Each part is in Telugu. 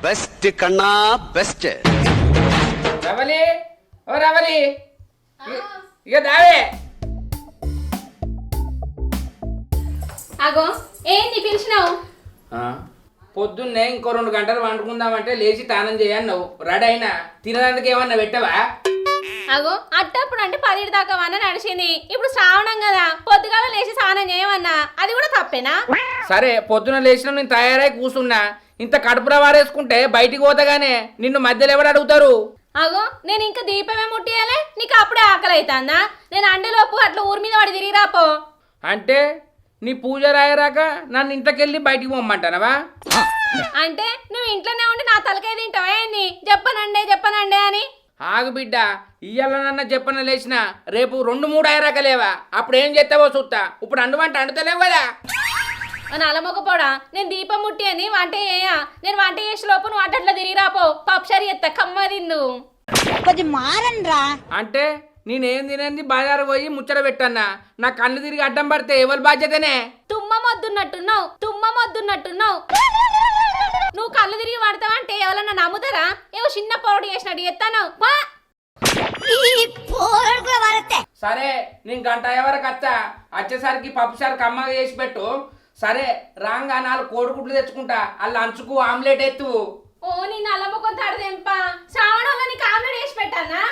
బెస్ట్ కన్నా బెస్ట్. రవలి ఓ రవలి ఇక దావే. అగో ఏంది పిలిచినావు? పొద్దున్నే ఇంకో 2 గంటలు వండుకుందామంటే లేచి తానం చేయన్నావు. రెడీ అయినా తినడానికి ఏమన్నా పెట్టవా? అగో అట్టప్పుడు అంటే 10 దాకా వన్న నడిచింది. ఇప్పుడు శ్రావణం కదా, పొద్దుగాల లేచి స్నానం చేయమన్నా, అది కూడా తప్పేనా? సరే పొద్దున లేచిన నేను తయారై కూర్చున్నా. ఇంత కడుపులో వారేసుకుంటే బయటికి పోతాగానే నిన్ను మధ్యలో ఎవరు అడుగుతారు? అగో నేను ఇంకా దీపమే ముట్టియాలే, నీకు అప్పుడే ఆకలి అవుతుందా? నేను అండేలోపు అట్లా ఊరి మీద వాడి తిరిగి రాపో. అంటే నీ పూజ రాయరాక నన్ను ఇంట్లోకెళ్ళి బయటికి పోమ్మంటానవా? అంటే నువ్వు ఇంట్లోనే ఉండి నా తలకాయ తింటావా ఏంది? చెప్పనండే అని. ఆగు బిడ్డ, ఇయ్యాలనన్నా చెప్పన లేచిన రేపు 2-3 అయ్యారాకలేవా? అప్పుడు ఏం చేస్తావో చూస్తా. ఇప్పుడు అండువంట అండుతలేవు కదా. అలమొకపోడా నేను దీపం ముట్టి అని వంట చేయ. నేను వంట చేసే లోపు నువ్వు అట్లా తిరిగి రాపో. పప్పుసారి ఎత్త కమ్మ తిందు. కొంచెం మారన్రా. అంటే నేనేం తినేది బజారు పోయి ముచ్చట పెట్టన్నా. నా కళ్ళు తిరిగి అడ్డం పడితే ఎవరి బాధ్యతనే? తుమ్మమొద్దున్నట్టున్నావు. నువ్వు కళ్ళు తిరిగి పడతావంటే ఎవరన్నా నమ్ముతారా? ఏవో చిన్న పొరడు చేసినట్టు ఎత్తాను. సరే నేను గంట వరకు వచ్చా. వచ్చేసరికి పప్పుసారి కమ్మగా చేసి పెట్టు. సరే రాంగా 4 కోడిగుడ్లు తెచ్చుకుంటా. అలా అంచుకు ఆమ్లెట్ ఎత్తు. ఓ నీ నల్లముఖం తడదెంప. శ్రావణంలో నీకు ఆమ్లెట్ వేసి పెట్టానా?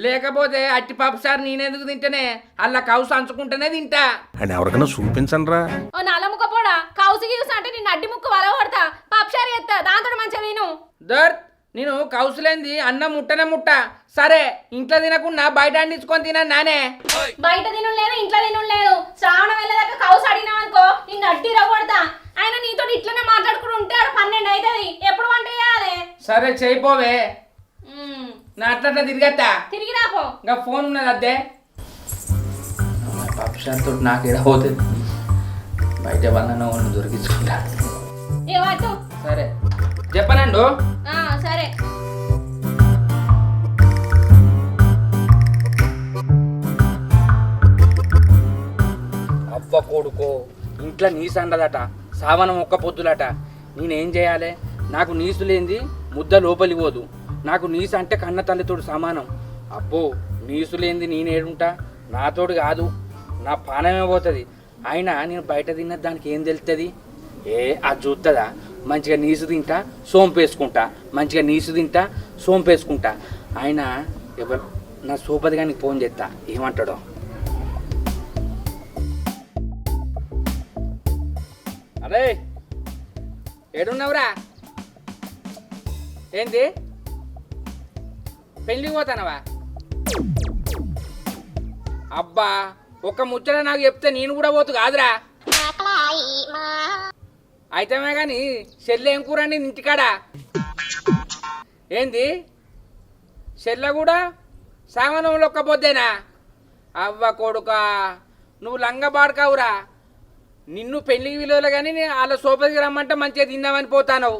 లేకపోతే అట్టి పప్పుసారి నేనెందుకు తింటేనే అలా కౌసు అంచుకుంటేనే తింటా. అని ఎవరికైనా చూపించండి రా. ఓ నల్లముఖపోడా, కౌసు గీసు అంటే నేను అడ్డి ముక్కు వల కొడతా. పప్పుసారి ఎత్తా, దాంతో మంచిగా తిను. దర్ నేను కౌసులేంది అన్నం ముట్టనే ముట్ట. సరే ఇంట్లో తినకుండా బయట అండించుకొని తిన నానే. బయట తినలేదు, ఇంట్లో తినలేదు. శ్రావణం వెళ్ళేదాకా కౌసు అడిగినావనుకో నిన్ను అడ్డి రవ్వడతా. ఆయన నీతో ఇట్లనే మాట్లాడుకుని ఉంటే 12 అవుతుంది. ఎప్పుడు వంట చేయాలి? సరే చేయిపోవే. నా అట్లా తిరిగేస్తా. తిరిగి రాపో. ఇంకా ఫోన్ ఉన్నది అద్దే. పప్పుసారితో నాకు ఎడ పోతుంది. బయట వాళ్ళను దొరికించుకుంటా. ఏవాటు? సరే చెప్పనండు. సరే అవ్వ కొడుకో ఇంట్లో నీసు అండదట. సావనం ఒక్క పొద్దులట. నేనేం చేయాలి? నాకు నీసు లేనిది ముద్ద లోపలికి పోదు. నాకు నీసు అంటే కన్న తల్లితోడు సమానం. అబ్బో నీసు లేనిది నేనేడుంటా? నాతోడు కాదు, నా పానమే పోతుంది. అయినా నేను బయట తిన్న దానికి ఏం తెలుస్తుంది? అది చూస్తుందా? మంచిగా నీసు తింటా, సోంపేసుకుంటా. మంచిగా నీసు తింటా, సోంపేసుకుంటా. ఆయన ఎవరు నా సోపది కానీ ఫోన్ చేస్తా, ఏమంటాడో. అరే ఏడున్నావురా? ఏంది పెళ్ళికి పోతానవా? అబ్బా ఒక్క ముచ్చట నాకు చెప్తే నేను కూడా పోతు కాదురా. అయితేమే కానీ చెల్లె ఏం కూరండి ఇంటికాడ? ఏంది చెల్లె కూడా సామానంలో ఒక్క పొద్దేనా? అవ్వ కొడుకా నువ్వు లంగ బాడుకావురా. నిన్ను పెళ్లికి విలువలు కానీ వాళ్ళ సోపతికి రమ్మంటే మంచిగా తిందామని పోతాను.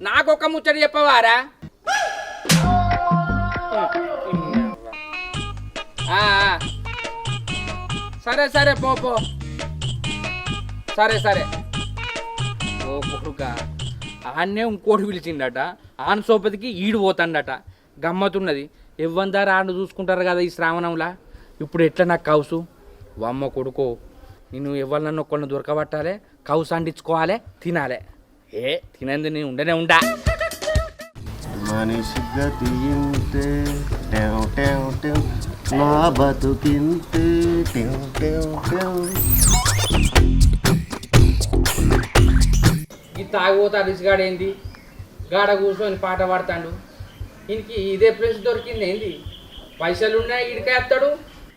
నాకొక్క ముచ్చట చెప్పవారా? సరే సరే పో. సరే ఓ కొడుకా ఆన్నే ఇంకోటి పిలిచిండట. ఆన్ సోపతికి ఈడు పోతాడట. గమ్మతున్నది. ఎవ్వందారు ఆడు చూసుకుంటారు కదా ఈ శ్రావణంలా. ఇప్పుడు ఎట్లా నాకు కౌసు? వమ్మ కొడుకో నేను ఎవరినన్ను ఒక్కళ్ళని దొరకబట్టాలి, కౌసు అండించుకోవాలి, తినాలి. తినంది నేను ఉండనే ఉండా. మనిషి గతి ఇంతే నా బతుకింతే. ఈ తాగిపోతా అరిసిగాడేంది గాడ కూర్చొని పాట పాడతాడు. ఈయనకి ఇదే ప్లేస్ దొరికింది ఏంది? పైసలు ఉన్నాయి ఇడికేస్తాడు,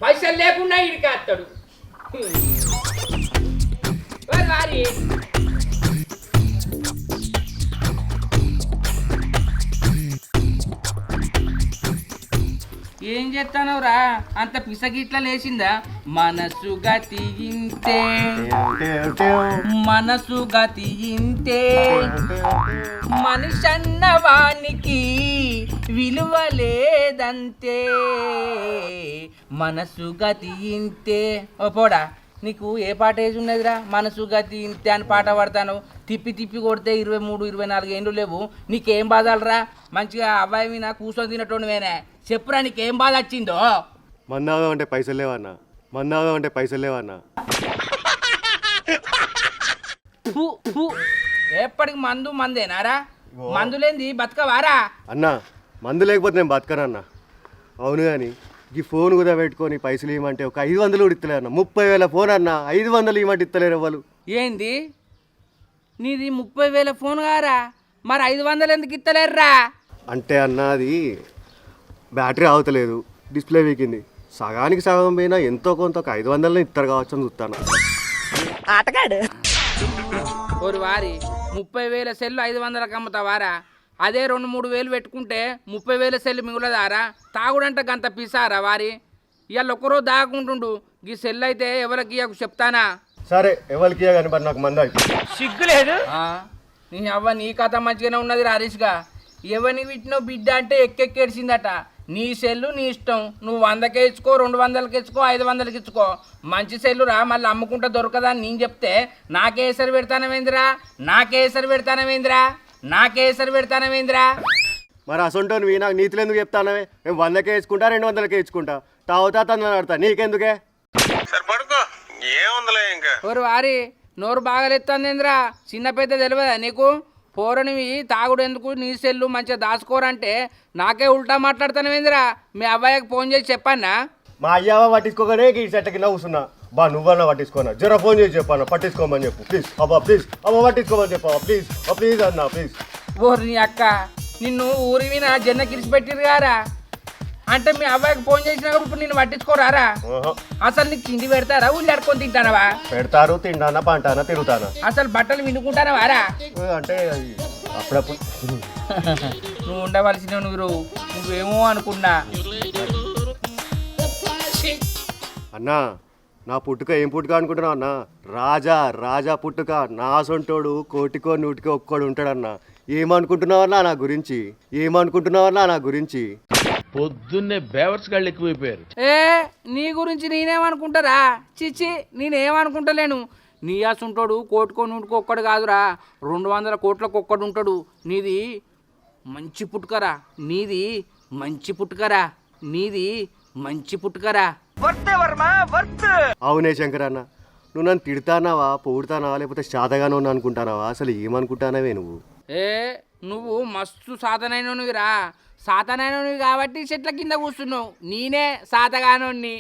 పైసలు లేకున్నా ఇడికేస్తాడు. వారి ఏం చేస్తానవురా? అంత పిసగిట్లా లేచిందా? మనసు గతి ఇంతే, మనసు గతి ఇంతే, మనిషన్న వానికి విలువ లేదంతే, మనసు గతి ఇంతే. ఓ పోడా నీకు ఏ పాట ఏజ్ ఉన్నదిరా? మనసు గతి ఇంతే అని పాట పాడతాను. తిప్పి తిప్పి కొడితే 23, 24 ఏండ్లు లేవు. నీకేం బాధలరా? మంచిగా అబ్బాయి మీద కూర్చొని తినటోనివేనే. చెప్పురా నీకేం బాధ వచ్చిందో? మందాదం అంటే పైసలు లేవన్నా, మందాదం అంటే పైసలు లేవన్నా. ఫు, ఫు. ఎప్పటికి మందేనారా? మందు లేనిది బతకవారా? అన్నా మందు లేకపోతే నేను బతకనన్నా. అవును కానీ ఈ ఫోన్ కూడా పెట్టుకొని పైసలు ఇవ్వమంటే ఒక 500 కూడా ఇస్తలేరు అన్న. 30,000 ఫోన్ అన్న, 500 ఇవ్వమంటే ఇస్తలేరు వాళ్ళు. ఏంది నీది 30,000 ఫోన్ కారా? మరి 500 ఎందుకు ఇస్తలేరురా? అంటే అన్న అది బ్యాటరీ ఆగుతలేదు, డిస్ప్లే వీకింది. సగానికి సగం పోయినా ఎంతో కొంత ఒక 500 ఇస్తారు కావచ్చు అని చూస్తాను. ఒక వారి 30,000 సెల్లు 500కి అమ్ముతావారా? అదే 2-3 వేలు పెట్టుకుంటే 30,000 సెల్లు మిగులదారా? తాగుడంటే గంత పిసారా వారి? ఇవాళ ఒక్కరోజు దాకుంటుండు. ఈ సెల్ అయితే ఎవరికి చెప్తానా? సరే ఎవరికి కానీ మరి నాకు మంద సిగ్గులేదు. నీ అవ్వ నీ కథ మంచిగానే ఉన్నది రా హరీష్గా. ఎవరిని విట్టినో బిడ్డ అంటే ఎక్కెక్కేడిసిందట. నీ సెల్లు నీ ఇష్టం. నువ్వు 100కే ఇచ్చుకో, 200కి ఇచ్చుకో, 500కి ఇచ్చుకో. మంచి సెల్లు రా, మళ్ళీ అమ్ముకుంటా దొరకదని నేను చెప్తే నాకే ఎసరు పెడతానవేంద్రా? మరి అసొంటో నువ్వు నాకు నీతులు ఎందుకు చెప్తానవే? మేము 100కే ఇచ్చుకుంటా, 200కే ఇచ్చుకుంటా. తాగుతా తను ఆడతా, నీకెందుకే? ఓరు వారి నోరు బాగాలెత్తందేంద్రా? చిన్న పెద్ద తెలియదా నీకు? పోరనివి తాగుడు ఎందుకు, నీ సెల్లు మంచిగా దాచుకోరంటే నాకే ఉల్టా మాట్లాడుతానవేంద్రా? మీ అబ్బాయికి ఫోన్ చేసి చెప్పన్నా? మా అయ్యావా పట్టించుకోగానే ఈ చెట్ల కింద కూర్చున్నా. బా నువ్వన్నా పట్టించుకోనా? జర ఫోన్ చేసి చెప్పాను, పట్టించుకోమని చెప్పు ప్లీజ్. అబ్బా ప్లీజ్, అబ్బా పట్టించుకోమని చెప్పా ప్లీజ్, ప్లీజ్ అన్నా ప్లీజ్. ఓరు నీ అక్క, నిన్ను ఊరి విన జన్న కిరిసిపెట్టిరు గారా అంటే మీ అబ్బాయికి ఫోన్ చేసినప్పుడు ఇప్పుడు నిన్ను పట్టించుకోరారా? అసలు నీకు తిండి పెడతారా? ఉల్లి అడుకొని తింటానవా? పెడతారు, తింటానా, పంటానా, తిరుగుతానా. అసలు బట్టలు వినుకుంటానా వారా? అంటే అప్పుడప్పుడు నువ్వు ఉండవలసిన నువ్వేమో అనుకున్నా. అన్నా నా పుట్టుక ఏం పుట్టుక అనుకుంటున్నావు అన్న? రాజా పుట్టుక. నా సొంటోడు 1,000కో 100కో ఒక్కడు ఉంటాడన్నా. ఏమనుకుంటున్నావన్నా నా గురించి? పొద్దున్నే బేవర్స్ గాళ్ళు ఎక్కువైపోయారు. నీ గురించి నేనేమనుకుంటారా? చిచ్చి, నేనేమనుకుంటలేను. నీ అసుంటాడు 1,000కో 100కో ఒక్కడు కాదురా, 200 కోట్లకు ఒక్కడు ఉంటాడు. నీది మంచి పుట్టుకరా. అవునే శంకర్ అన్న, నువ్వు నన్ను తిడతానావా, పొగుడుతానావా, లేకపోతే శాతగానో అనుకుంటానావా? అసలు ఏమనుకుంటానవే నువ్వు? నువ్వు మస్తు సాతనైనవిరా. సాతనైనవి కాబట్టి చెట్ల కింద కూర్చున్నావు. నేనే సాతగానోన్ని.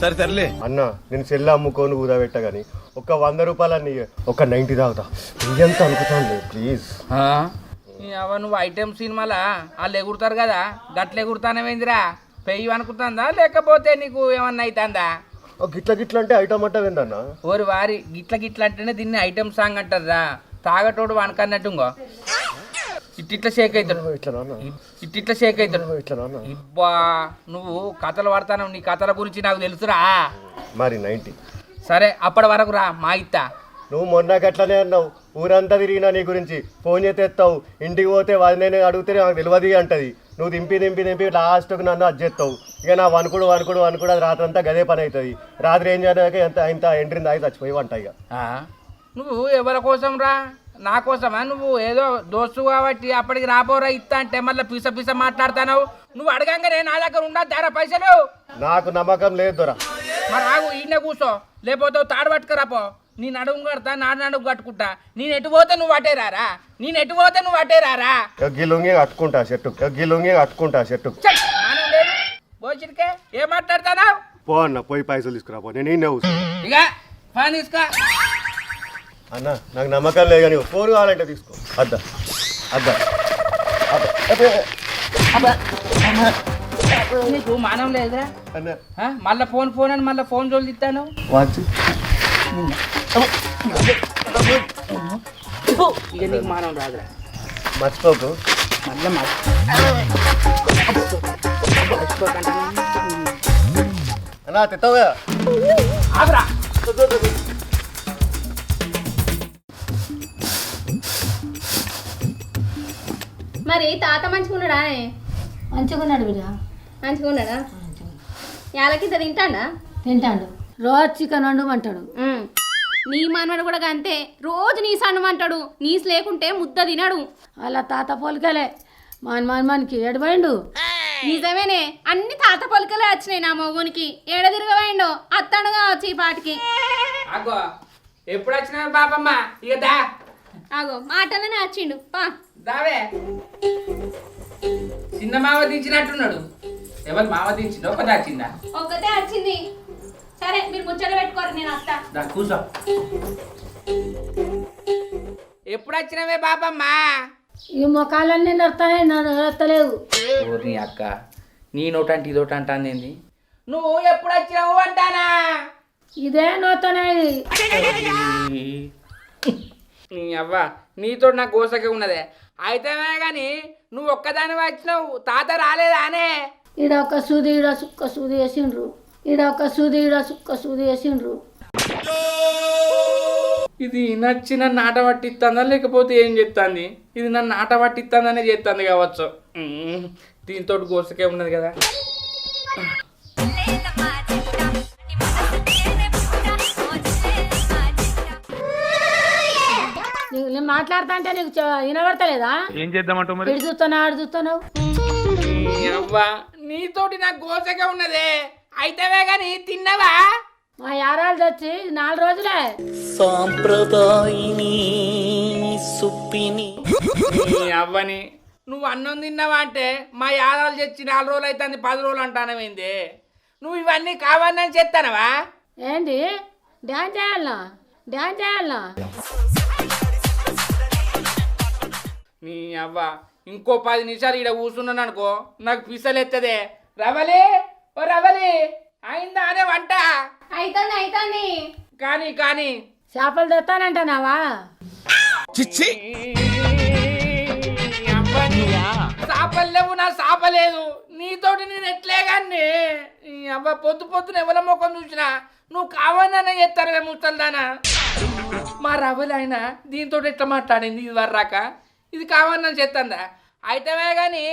సరే సర్లే అన్న, నేను సెల్ అమ్ముకోను ఊదబెట్ట కానీ ఒక 100 రూపాయలన్నీ ఒక 90 తాగుతా. ఎంత అనుకుంటాను ప్లీజ్. నువ్వు ఐటెం సినిమాలా వాళ్ళు ఎగురుతారు కదా, గట్ల ఎగురుతానవేందిరా? పెయ్యి అనుకుంటుందా లేకపోతే నీకు ఏమన్నా అవుతుందా? గిట్ల అంటే ఐటమ్ అంటావేందన్నా? ఓరి వారి గిట్ల అంటేనే దీన్ని ఐటెం సాంగ్ అంటారా? తాగటోడు వనకన్నట్టు ఇంకో ఇట్లా షేక్ అవుతాడు. ఇబ్బా, నువ్వు కథలు పడతాను. నీ కథల గురించి నాకు తెలుసురా. మరి 90 సరే అప్పటి వరకు రా మా ఇత్తా. నువ్వు మొన్న గట్లనే అన్నావు, ఊరంతా తిరిగినా నీ గురించి. ఫోన్ చేస్తే ఎత్తావు, ఇంటికి పోతే నేను అడిగితే నాకు తెలియదు అంటది. నువ్వు దింపి లాస్ట్కి నన్ను అది చేస్తావు. ఇక నా వనుకుడు అది రాత్రంతా గదే పని అవుతుంది. రాత్రి ఏం చేయడానికి ఇంత ఎంట్రింది ఆగి చచ్చిపోయి వంట. ఇక నువ్వు ఎవరి కోసం రా? నా కోసమా? నువ్వు ఏదో దోస్తు కాబట్టి అప్పటికి రాపోరా ఇస్తా అంటే మళ్ళీ పిస మాట్లాడతావు. నువ్వు అడగంగానే నా దగ్గర ఉండద్దారా పైసలు? నాకు నమ్మకం లేదు దొరా. మరి ఆగు, ఈయన కూర్చో, లేకపోతే తాడు పట్టుకురాపో. నీ నడుము కడతా, నా నడుము కట్టుకుంటా. నేను ఎటు పోతే నువ్వు అటే రారా? గిలుంగి కట్టుకుంటా చెట్టు. బోచిరికే ఏం మాట్లాడతానా? పో అన్న, పోయి పైసలు తీసుకురాపో. నేను ఇన్నే కూర్చో. ఇక ఫోన్ తీసుకో అన్న, నాకు నమ్మకం లేదు కానీ ఫోన్ కావాలంటే తీసుకో. అద్దా నీకు మానం లేదురా? అన్న మళ్ళీ ఫోన్ అని మళ్ళీ ఫోన్ జోలు తిస్తాను. వాచ్ ఇక నీకు మానం రాదురా. మర్చిపోకు. మళ్ళీ అన్నా తిట్టావా? ఆగురా. మరి తాత మంచిగున్నాడా? మంచిగున్నాడు బిడ్డ. మంచిగున్నాడా? యాలకి తింటాడా? తింటాడు రోజు చికెన్ వండమంటాడు. నీ మనవడు కూడా అంతే, రోజు నీసు అనమంటాడు. నీసు లేకుంటే ముద్ద తినడు. అలా తాత పోలికలే మనకి ఎడబోయిండు. నిజమేనే, అన్ని తాత పొలికలే వచ్చినాయి నా మొగునికి. ఏడ తిరగబోయిండో అత్తడుగా వచ్చి ఈ పాటికి. అగో ఎప్పుడు వచ్చినా బాపమ్మ ఇక దా ఆగో మాటలనే వచ్చిండు పా. దావే చిన్న మావ దించినట్టున్నాడు. ఎవరు మావ దించిందో ఒకటి వచ్చిందా? ఒక్కతే వచ్చింది. సరే మీరు ముచ్చట పెట్టుకోరు, నేను వస్తా. దా కూర్చో. ఎప్పుడు వచ్చినవే బాపమ్మ? ఈ ముఖాలన్నీ నడతానే నడతలేవు. నీ అక్క నీ నోటంటే ఇదోటంటే అంది. నువ్వు ఎప్పుడు వచ్చినావు అంటానా? ఇదే నోతనే. నీ అవ్వ నీతో నాకు గోసకే ఉన్నదే. అయితేనే కానీ నువ్వు ఒక్కదాని వచ్చినావు, తాత రాలేదానే? ఈడ ఒక సూది ఈడ సుక్క సూది వేసిండ్రు, ఈడ ఒక సూది ఈడ సుక్క సూది వేసిండ్రు. ఇది నచ్చి నన్ను ఆట పట్టిస్తుందా లేకపోతే ఏం చెప్తాంది? ఇది నన్ను ఆట పట్టిస్తుందనే చేస్తుంది కావచ్చు. దీంతో గోసకే ఉన్నది కదా. నేను మాట్లాడతా అంటే నీకు వినబడతలేదా? ఏం చేద్దామంటావు మరి? ఇటు చూస్తున్నావు ఆడు చూస్తున్నావు. అవ్వా నీతోటి నాకు గోసకే ఉన్నదే. అయితేవే కానీ తిన్నవా? మా యారాలు తెచ్చి 4 రోజులే. నీ అవ్వని నువ్వు అన్నం తిన్నావా అంటే మా యాదాలు తెచ్చి 4 రోజులు అవుతుంది, 10 రోజులు అంటానవేంది? నువ్వు ఇవన్నీ కావాలని చెప్తానవా? ఏంటి డ్యాన్స్ చేయాలనా? డ్యాన్స్ చేయాలనా? నీ అవ్వ ఇంకో 10 నిమిషాలు ఇక్కడ కూర్చున్నాను అనుకో, నాకు పిసలు ఎత్తదే. రవలి ఓ రవలి, అయిందా అనే వంట? అయితాంది. కానీ కానీ చేపలు తెస్తానంటున్నావా? చేపలు లేవు, నా చేప లేదు. నీతోటి నేను ఎట్లే కానీ అవ్వ పొద్దున ఎవరి ముఖం చూసినా నువ్వు కావాలనే చేస్తారువే ముసల్దానా. మా రవలి అయినా దీంతో ఎట్లా మాట్లాడింది ఇది వర్రాక? ఇది కావాలని చేస్తుందా? అయితేమే కానీ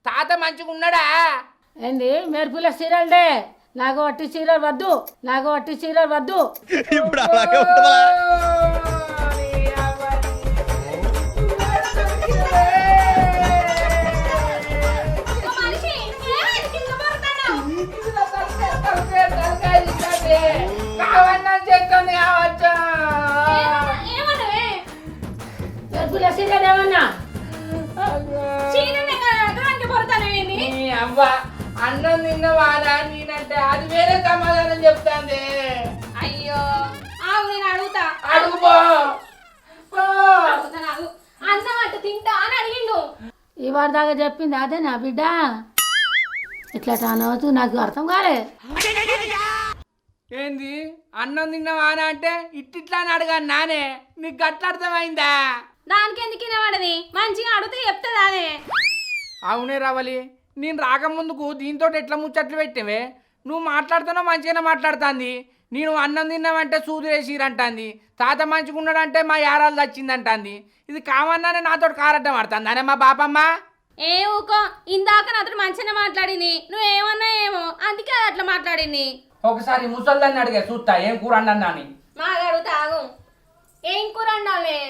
తాత మంచిగా ఉన్నాడా? ఏంది మెరుపుల సీరియల్ డే? నాకు వట్టి సీరియల్ వద్దు, నాకు వట్టి సీరియల్ వద్దు. ఇప్పుడు అలాగే ఉంటుందా? మెరుపుల సీరియల్ ఏమన్నా? అవ్వ అన్నం తిన్నవాడా నేనంటే అది వేరే సమాధానం చెప్తాంది. అయ్యో ఆగు, నేను అడుగుతా. అడుగుపో. అన్నం అట్టు తింటా అని అడిగిండు. ఈ వారి దాకా చెప్పింది అదే నా బిడ్డ. ఇట్లా అనవచ్చు నాకు అర్థం కాలే. ఏంది అన్నం తిన్నవానా అంటే ఇట్టిట్లా అని అడగాను నానే. నీకు గట్ల అర్థమైందా? దానికి ఎందుకు వినబడది? మంచిగా అడిగితే చెప్తుంది అదే. అవునే రావాలి, నేను రాకముందుకు దీంతో ఎట్లా ముచ్చట్లు పెట్టినవే. నువ్వు మాట్లాడుతున్నావు మంచిగానే మాట్లాడుతుంది. నేను అన్నం తిన్నామంటే సూది వేసిరంటుంది. తాత మంచిగా ఉన్నాడంటే మా యారాలు తెచ్చిందంటుంది. ఇది కావన్నానే నాతో కారడ్డం ఆడుతుంది అనే మా బాపమ్మ. ఏ ఊకో, ఇందాక నాతో మంచిగా మాట్లాడింది. నువ్వేమన్నా ఏమో అందుకే అది అట్లా మాట్లాడింది. ఒకసారి ముసల్దాన్ని అడిగే చూస్తా ఏం కూర అన్నా అని. మాగా అడుగుతా ఆగు. ఏం కూర అన్నాలే?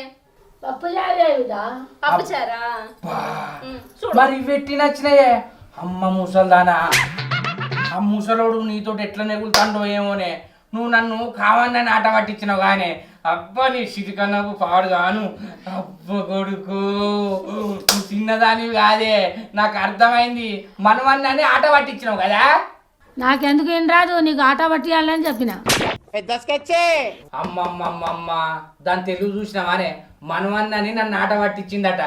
పప్పు చారేవిదా? పప్పు చారా? మరి ఇవి నచ్చినాయే. అమ్మ ముసల్దానా, ఆ ముసలోడు నీతో ఎట్లా నెగులుతాండో ఏమోనే. నువ్వు నన్ను కావాలని ఆట పట్టించినావు కానీ అబ్బా నీ సిటికన్నకు పాడు గాను. అబ్బ కొడుకు నువ్వు చిన్నదానివి కాదే, నాకు అర్థమైంది. మనవన్నీ ఆట పట్టించినావు కదా. నాకెందుకు ఏం రాదు, నీకు ఆట పట్టియాలని చెప్పిన. అమ్మమ్మమ్మమ్మ దాని తెలుగు చూసినావానే. మనవన్నని నన్ను ఆట పట్టించిందట.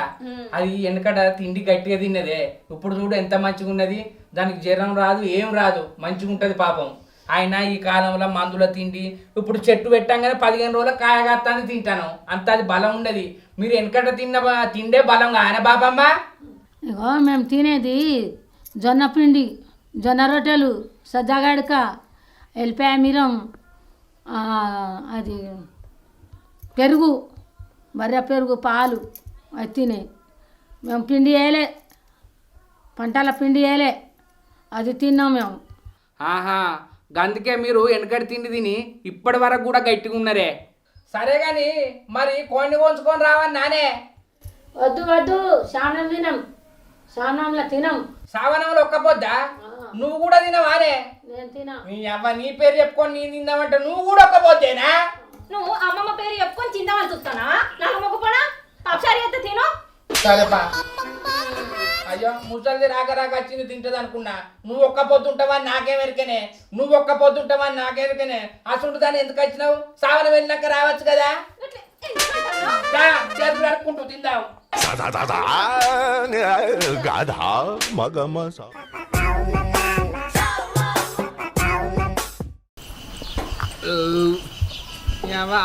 అది వెనకట తిండి గట్టిగా తిన్నదే. ఇప్పుడు చూడు ఎంత మంచిగా ఉన్నది. దానికి జ్వరం రాదు, ఏం రాదు, మంచిగా ఉంటుంది పాపం. ఆయన ఈ కాలంలో మందుల తిండి ఇప్పుడు చెట్టు పెట్టంగానే 15 రోజుల కాయగాత్తాన్ని తింటాను. అంత అది బలం ఉండదు. మీరు వెనకట తిండే బలం ఆయన బాబమ్మ. ఇగో మేము తినేది జొన్న పిండి, జొన్న రొట్టెలు, సజ్జాగడక, ఎల్లిపాయ మిరం, అది పెరుగు, బర్రె పెరుగు, పాలు అది తినే. మేము పిండి వేయలే, పంటల పిండి వేయలే, అది తిన్నాం మేము. ఆహా అందుకే మీరు వెనకటి తిండి తిని ఇప్పటి వరకు కూడా గట్టిగా ఉన్నారే. సరే గాని మరి కోడిని కోంచుకొని రావని నానే. వద్దు వద్దు, శ్రావణం తినం, శ్రావణంలో తినం. శ్రావణంలో ఒక్కపోద్దా? నువ్వు కూడా తినవానే? నేను తినా. నీ అవ్వ నీ పేరు చెప్పుకొని నేను తిందామంటే నువ్వు కూడా ఒక్కపోతేనా? నువ్వు అమ్మమ్మ పేరు చెప్పుకొని చిందామని చూస్తానా? నాకు మొక్కుపోనా పప్సారి అయితే తిను. సరేపా. అయ్యో ముసలిది రాక రాక వచ్చింది తింటది అనుకున్నా. నువ్వు ఒక్క పొద్దుంటావని నాకేమెరికనే, నువ్వు ఒక్క పొద్దుంటావని నాకేమెరికనే. అసలు దాన్ని ఎందుకు వచ్చినావు? సావన వెళ్ళినాక రావచ్చు కదా. చేతులు అడుక్కుంటూ తిందాం.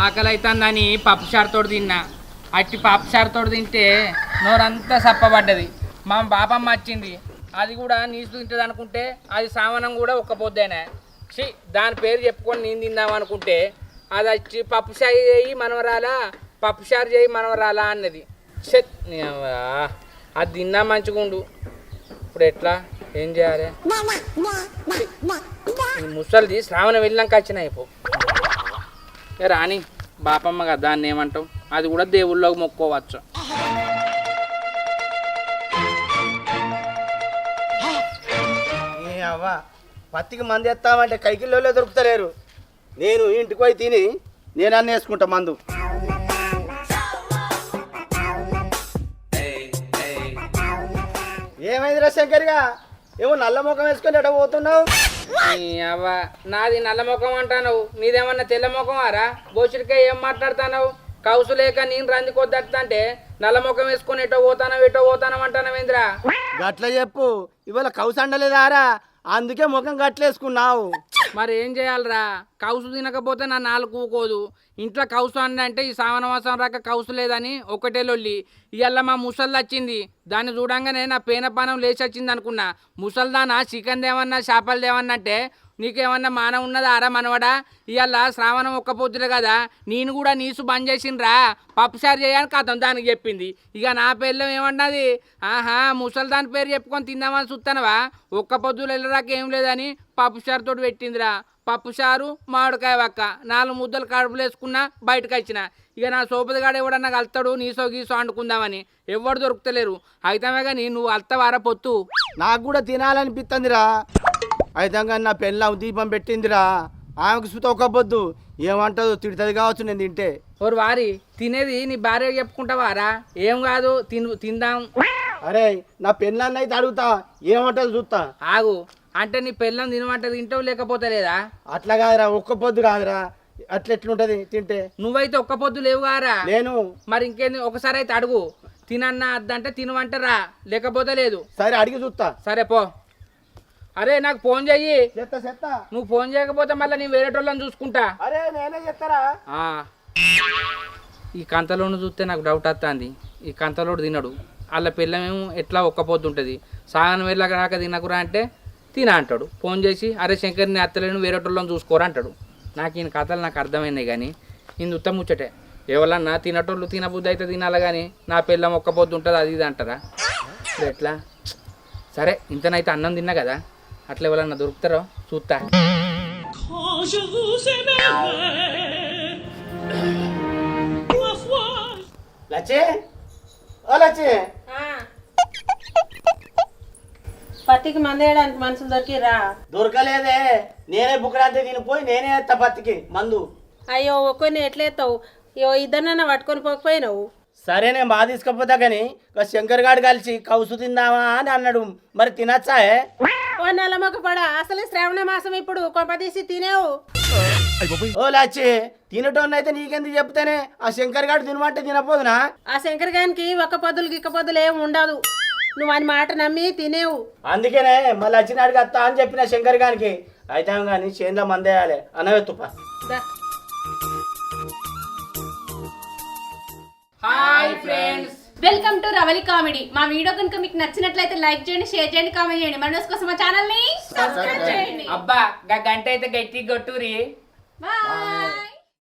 ఆకలి అవుతుందని పప్పు చారుతోడు తిన్నా. అట్టి పప్పు చారుతోడు తింటే నోరంతా సప్పబడ్డది. మా బాపమ్మ వచ్చింది, అది కూడా నీసు తింటుంది అనుకుంటే అది సామానం కూడా ఒక్క పొద్దేనే. దాని పేరు చెప్పుకొని నేను తిందాం అనుకుంటే అది వచ్చి పప్పు చారు చేయి మనవరాలా, పప్పు చారు చేయి మనవరాలా అన్నది. అది తిన్నా మంచిగుండు. ఇప్పుడు ఎట్లా ఏం చేయాలి? ముసలిది శ్రావణం వెళ్ళాక వచ్చినాయి పో రాని. బాపమ్మ కదా, దాన్ని ఏమంటావు? అది కూడా దేవుళ్ళకి మొక్కోవచ్చు. అవ్వ పత్తికి మందు ఎత్తామంటే కైకిల్లో దొరుకుతలేరు. నేను ఇంటికి పోయి తిని నేను అన్న వేసుకుంటా మందు. ఏమైందిరా శంకర్గా, ఏమో నల్ల ముఖం వేసుకొని ఎట పోతున్నావు? అవ్వ నాది నల్ల ముఖం అంటావు, నీదేమన్నా తెల్ల ముఖం ఆరా? బోసుడికే ఏం మాట్లాడుతున్నావు? కౌసు లేక నేను రందికొద్దంటే నల్ల ముఖం వేసుకొని ఎటో పోతానం అంటానవేంద్రా? గట్ల చెప్పు, ఇవాళ కౌసు అండలేదారా? అందుకే ముఖం గట్లేసుకున్నావు. మరి ఏం చేయాలరా? కౌసు తినకపోతే నా నాలుగు కూకోదు. ఇంట్లో కౌసు అంటే ఈ శ్రావణ మాసం రాక కౌసు లేదని ఒకటే లొల్లి. ఇవాళ మా ముసల్ది వచ్చింది, దాన్ని చూడంగానే నా పేనపానం లేచి వచ్చింది అనుకున్నా. ముసల్దానా చికెన్ దేవన్నా చేపలు దేవన్నా అంటే నీకేమన్నా మానం ఉన్నదా అరా మనవడా? ఇవాళ శ్రావణం ఒక్క పొద్దులే కదా, నేను కూడా నీసు బంద్ చేసిండ్రా, పప్పుసారి చేయని కథం దానికి చెప్పింది. ఇక నా పేర్లో ఏమన్నది, ఆహా ముసలి దాని పేరు చెప్పుకొని తిందామని చూస్తానవా? ఒక్క పొద్దులు వెళ్ళరాక ఏం లేదని పప్పుసారితో పెట్టిందిరా. పప్పుసారు మామిడికాయ వక్క 4 ముద్దలు కడుపులు వేసుకున్నా బయటకు వచ్చిన. ఇక నా సోపదిగాడు ఎవడన్నా కలుతాడు నీసో గీసో అండుకుందామని, ఎవరు దొరుకుతలేరు. అయితమే కానీ నువ్వు అల్తవారా పొత్తు? నాకు కూడా తినాలనిపిస్తుందిరా. అయితే కానీ నా పెళ్ళ దీపం పెట్టిందిరా, ఆమెకు సుత ఒక్కబొద్దు. ఏమంటుందో తిడుతుంది కావచ్చు నేను తింటే. ఓరు వారి తినేది నీ భార్య చెప్పుకుంటావారా? ఏం కాదు తిందాం. అరే నా పెళ్ళాన్ని అయితే అడుగుతా, ఏమంటుంది చూస్తా. ఆగు, అంటే నీ పెళ్ళం తినమంటే తింటావు లేకపోతే లేదా? అట్లా కాదురా, ఒక్క పొద్దు కాదురా. అట్లా ఎట్లుంటది తింటే? నువ్వైతే ఒక్క పొద్దు లేవు కారా? నేను మరి ఇంకేంది, ఒకసారి అయితే అడుగు. తినన్నా అద్దంటే తినమంటారా, లేకపోతే లేదు. సరే అడిగి చూస్తా. సరే పో. అరే నాకు ఫోన్ చెయ్యి. చెత్తా నువ్వు ఫోన్ చేయకపోతే మళ్ళీ నేను వేరేటోళ్ళని చూసుకుంటా. అరే నేనే చెప్తారా? ఈ కంతలోను చూస్తే నాకు డౌట్ వస్తుంది. ఈ కంతలోడు తినడు, వాళ్ళ పిల్లమేమో ఎట్లా ఒక్క పొద్దు ఉంటుంది. సాగనం వెళ్ళక రాక తినకురా అంటే తిన అంటాడు. ఫోన్ చేసి అరే శంకర్ని అత్తలేను వేరేటోళ్ళని చూసుకోరా అంటాడు. నాకు ఈయన కథలు నాకు అర్థమైనాయి కానీ ఇందు ఉత్తమ ముచ్చటే. ఎవరన్నా తినటోళ్ళు తినబుద్ధి అయితే తినాలి కానీ నా పిల్లం ఒక్క పొద్దు ఉంటుంది అది ఇది అంటారా? ఎట్లా? సరే ఇంతనైతే అన్నం తిన్నా కదా, అట్లా ఎవరన్నా దొరుకుతారో చూస్తా. లచ్చే ఓ లచ్చే, పత్తికి మందేయడానికి మనుషులు దొరికిరా? దొరకలేదే. నేనే బుక్కడంతే తినిపోయి నేనే ఎత్తా పత్తికి మందు. అయ్యో ఒక్కొని ఎట్లేస్తావు? అయ్యో ఇద్దరినన్నా పట్టుకొని పోకపోయినావు? సరే నేను బాగా తీసుకపోతా కానీ శంకర్ గారు కలిసి కౌసు తిందామా అని అన్నాడు. మరి తినచ్చా? ఓ నెలమొక్క పడ, అసలే శ్రావణ మాసం ఇప్పుడు కొంపదీసి తినేవు. ఓ లచ్చి, తినటోన్నైతే నీకెందుకు చెప్తేనే ఆ శంకర్ గారు తినమంటే తినపోదునా? ఆ శంకర్ గారికి ఒక్క పొద్దులు గిక్క పొద్దులు ఏమి ఉండదు, నువ్వు అని మాట నమ్మి తినేవు. అందుకనే మళ్ళీ వచ్చినాడికి వస్తా అని చెప్పిన శంకర్ గారికి. అయితే కానీ చేనులో మందేయాలి అనవెత్తుప. Hi friends, welcome to Ravali comedy. మా వీడియో కనుక మీకు నచ్చినట్లయితే లైక్ చేయండి, షేర్ చేయండి, కామెంట్ చేయండి. మన కోసం మా ఛానల్ ని సబ్స్క్రైబ్ చేయండి. అబ్బా గంట అయితే గట్టి కొట్టురి. బాయ్.